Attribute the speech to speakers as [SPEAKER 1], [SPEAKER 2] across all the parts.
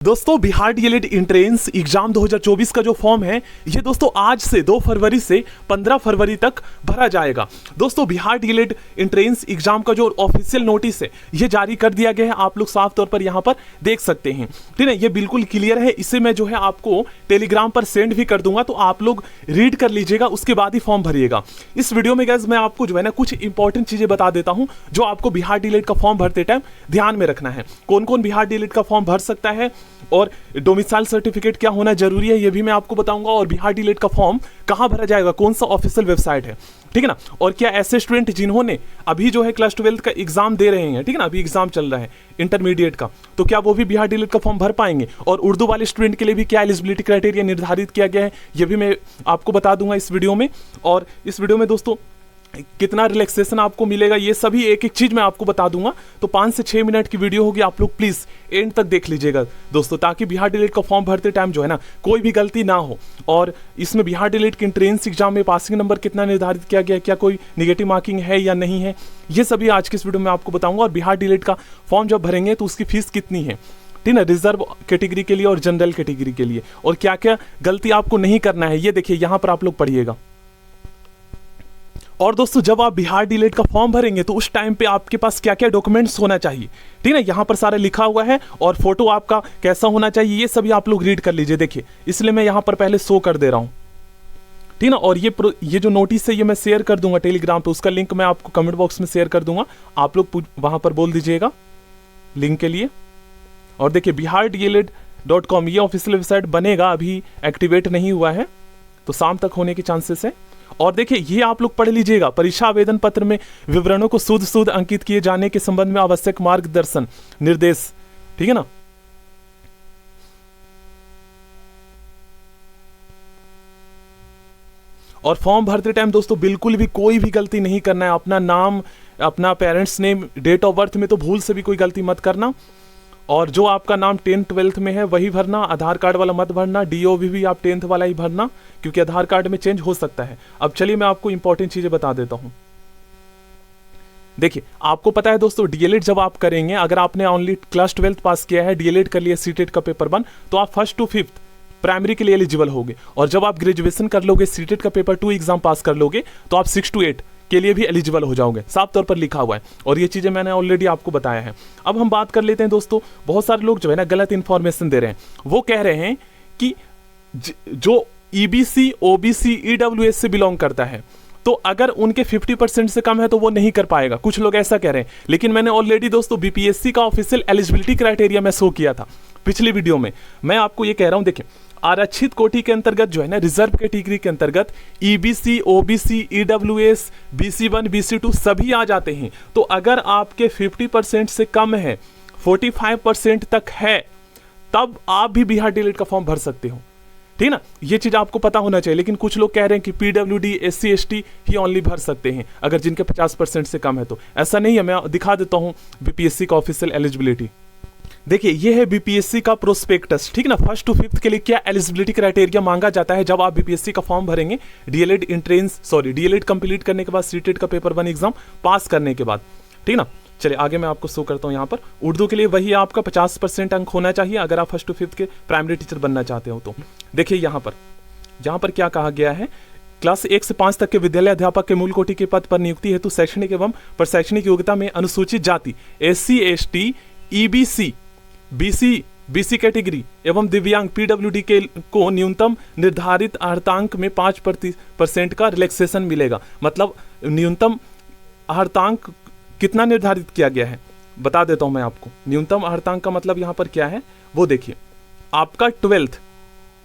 [SPEAKER 1] दोस्तों Bihar DElEd entrance exam 2024 का जो फॉर्म है ये दोस्तों आज से 2 फरवरी से 15 फरवरी तक भरा जाएगा। दोस्तों बिहार डीएलएड एंट्रेंस एग्जाम का जो ऑफिशियल नोटिस है ये जारी कर दिया गया है, आप लोग साफ तौर पर यहाँ पर देख सकते हैं। ठीक है, ये बिल्कुल क्लियर है। इसे मैं जो है आपको टेलीग्राम पर सेंड भी कर दूंगा, तो आप लोग रीड कर लीजिएगा, उसके बाद ही फॉर्म भरिएगा। इस वीडियो में गाइस मैं आपको जो है ना कुछ इंपॉर्टेंट चीजें बता देता हूँ जो आपको बिहार डीएलएड का फॉर्म भरते टाइम ध्यान में रखना है। कौन कौन बिहार डीएलएड का फॉर्म भर सकता है और डोमिसाइल सर्टिफिकेट क्या होना जरूरी है ये भी मैं आपको बताऊंगा, और बिहार डीएलएड का फॉर्म कहां भरा जाएगा, कौन सा ऑफिशियल वेबसाइट है, ठीक है ना। और क्या ऐसे स्टूडेंट जिन्होंने अभी जो है क्लास 12 का एग्जाम दे रहे हैं, ठीक है ना, अभी एग्जाम चल रहा है इंटरमीडिएट का, तो क्या वो भी बिहार डीएलएड का फॉर्म भर पाएंगे। और उर्दू वाले स्टूडेंट के लिए भी क्या एलिजिबिलिटी क्राइटेरिया निर्धारित किया गया है ये भी मैं आपको बता दूंगा इस वीडियो में। और इस वीडियो में दोस्तों कितना रिलैक्सेशन आपको मिलेगा ये सभी एक एक चीज मैं आपको बता दूंगा। तो 5 से 6 मिनट की वीडियो होगी, आप लोग प्लीज एंड तक देख लीजिएगा दोस्तों, ताकि बिहार डीएलएड का फॉर्म भरते टाइम जो है ना कोई भी गलती ना हो। और इसमें बिहार डीएलएड के एंट्रेंस एग्जाम में पासिंग नंबर कितना निर्धारित किया गया है, क्या कोई निगेटिव मार्किंग है या नहीं है, ये सभी आज की इस वीडियो में आपको बताऊंगा। और बिहार डीएलएड का फॉर्म जब भरेंगे तो उसकी फीस कितनी है, ठीक है, रिजर्व कैटेगरी के लिए और जनरल कैटेगरी के लिए, और क्या क्या गलती आपको नहीं करना है ये देखिए यहाँ पर आप लोग पढ़िएगा। और दोस्तों जब आप बिहार डीएलएड का फॉर्म भरेंगे तो उस टाइम पे आपके पास क्या क्या डॉक्यूमेंट्स होना चाहिए, ठीक है, यहाँ पर सारा लिखा हुआ है। और फोटो आपका कैसा होना चाहिए ये सभी आप लोग रीड कर लीजिए, देखिए इसलिए मैं यहाँ पर पहले शो कर दे रहा हूँ, ठीक है ना। और ये जो नोटिस है ये मैं शेयर कर दूंगा टेलीग्राम पे, उसका लिंक मैं आपको कमेंट बॉक्स में शेयर कर दूंगा, आप लोग वहां पर बोल दीजिएगा लिंक के लिए। और देखिए biharDLED.com ये ऑफिशियल वेबसाइट बनेगा, अभी एक्टिवेट नहीं हुआ है, तो शाम तक होने के चांसेस है। और देखिए ये आप लोग पढ़ लीजिएगा, परीक्षा आवेदन पत्र में विवरणों को शुद्ध अंकित किए जाने के संबंध में आवश्यक मार्गदर्शन निर्देश, ठीक है ना। और फॉर्म भरते टाइम दोस्तों बिल्कुल भी कोई भी गलती नहीं करना है, अपना नाम, अपना parents name, date of birth में तो भूल से भी कोई गलती मत करना। और जो आपका नाम 10th 12th में है वही भरना, आधार कार्ड वाला मत भरना, डीओवी भी आप 10th वाला ही भरना, क्योंकि आधार कार्ड में चेंज हो सकता है। अब चलिए मैं आपको इंपॉर्टेंट चीजें बता देता हूं। देखिए आपको पता है दोस्तों डीएलएड जब आप करेंगे, अगर आपने ओनली क्लास 12th पास किया है, डीएलएड कर लिया सीटेट का पेपर 1, तो आप 1st to 5th प्राइमरी के लिए एलिजिबल होगे। और जब आप ग्रेजुएशन कर लोगे, सीटेट का पेपर 2 एग्जाम पास कर लोगे, तो आप 6 to 8 के लिए भी एलिजिबल हो जाओगे, साफ तौर पर लिखा हुआ है। और ये चीजें मैंने ऑलरेडी आपको बताया है। अब हम बात कर लेते हैं दोस्तों, बहुत सारे लोग जो है ना गलत इंफॉर्मेशन दे रहे हैं, वो कह रहे हैं कि जो ईबीसी ओबीसी ईडब्ल्यूएस से बिलोंग करता है तो अगर उनके 50% से कम है तो वो नहीं कर पाएगा, कुछ लोग ऐसा कह रहे हैं। लेकिन मैंने ऑलरेडी दोस्तों बीपीएससी का ऑफिशियल एलिजिबिलिटी क्राइटेरिया में शो किया था पिछली वीडियो में। मैं आपको ये कह रहा हूं, देखिए आरक्षित कोटि के अंतर्गत जो है ना, रिजर्व कैटेगरी के अंतर्गत EBC OBC EWS BC1 BC2 सभी आ जाते हैं। तो अगर आपके 50% से कम है, 45% तक है, तब आप भी बिहार डीएलएड का फॉर्म भर सकते हो, ठीक है ना। ये चीज आपको पता होना चाहिए। लेकिन कुछ लोग कह रहे हैं कि पीडब्ल्यूडी SC ST ही ओनली भर सकते हैं अगर जिनके 50% से कम है, तो ऐसा नहीं है। मैं दिखा देता हूं बीपीएससी का ऑफिशियल एलिजिबिलिटी। देखिए ये है बीपीएससी का प्रोस्पेक्टस, ठीक है ना। 1st to 5th के लिए क्या एलिजिबिलिटी क्राइटेरिया मांगा जाता है जब आप बीपीएससी का फॉर्म भरेंगे, डीएलएड कंप्लीट करने के बाद, सीटेट का पेपर 1 एग्जाम पास करने के बाद, ठीक है ना। चलिए आगे मैं आपको शो करता हूं। यहाँ पर उर्दू के लिए वही आपका 50% अंक होना चाहिए अगर आप 1st to 5th के प्राइमरी टीचर बनना चाहते हो तो। देखिए यहाँ पर क्या कहा गया है, क्लास 1 से 5 तक के विद्यालय अध्यापक के मूल कोटि के पद पर नियुक्ति हेतु शैक्षणिक एवं प्रशैक्षणिक योग्यता में अनुसूचित जाति SC ST EBC BC category एवं दिव्यांग PWD के को न्यूनतम निर्धारित अर्हतांक में 5% का रिलैक्सेशन मिलेगा। मतलब न्यूनतम अर्हतांक कितना निर्धारित किया गया है बता देता हूं मैं आपको। न्यूनतम अर्हतांक का मतलब यहां पर क्या है वो देखिए, आपका 12th,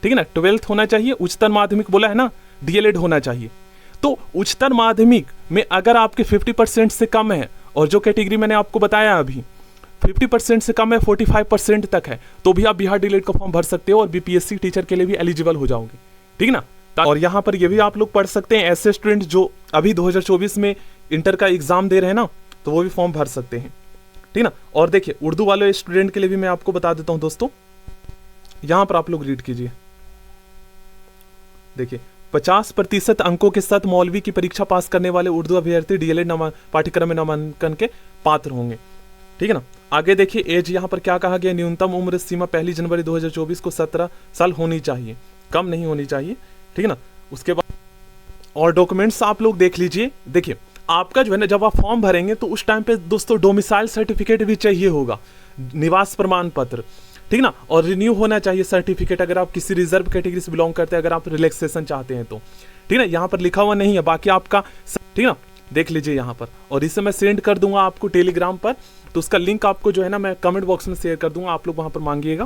[SPEAKER 1] ठीक है ना, 12th होना चाहिए। उच्चतर माध्यमिक बोला है ना, डीएलएड होना चाहिए। तो उच्चतर माध्यमिक में अगर आपके 50% से कम है, और जो कैटेगरी मैंने आपको बताया अभी 50% से कम है, 45% तक है, तो भी आप बिहार डीएलएड का फॉर्म भर सकते हो और बीपीएससी टीचर के लिए भी एलिजिबल हो जाओगे, ठीक है ना। और यहाँ पर ये भी आप लोग पढ़ सकते हैं, ऐसे स्टूडेंट जो अभी 2024 में इंटर का एग्जाम दे रहे हैं ना, तो वो भी फॉर्म भर सकते हैं, ठीक है ना। और देखिए उर्दू वाले स्टूडेंट के लिए भी मैं आपको बता देता हूं दोस्तों, यहां पर आप लोग रीड कीजिए। देखिए 50% अंकों के साथ मौलवी की परीक्षा पास करने वाले उर्दू अभ्यर्थी डीएलएड पाठ्यक्रम में नामांकन के पात्र होंगे। ठीक है ना। आगे देखिए एज यहाँ पर क्या कहा गया, न्यूनतम उम्र सीमा 1 जनवरी 2024 को 17 साल होनी चाहिए, कम नहीं होनी चाहिए, ठीक है ना। उसके बाद और डॉक्यूमेंट्स आप लोग देख लीजिए। देखिए आपका जो है ना, जब आप फॉर्म भरेंगे तो उस टाइम पे दोस्तों डोमिसाइल सर्टिफिकेट भी चाहिए होगा, निवास प्रमाण पत्र, ठीक ना। और रिन्यू होना चाहिए सर्टिफिकेट अगर आप किसी रिजर्व कैटेगरी से बिलोंग करते हैं, अगर आप रिलैक्सेशन चाहते हैं तो, ठीक है ना। यहाँ पर लिखा हुआ नहीं है, बाकी आपका, ठीक ना, देख लीजिए यहाँ पर। और इसे मैं सेंड कर दूंगा आपको टेलीग्राम पर, तो उसका लिंक आपको जो है ना मैं कमेंट बॉक्स में शेयर कर दूंगा, आप लोग वहाँ पर मांगिएगा।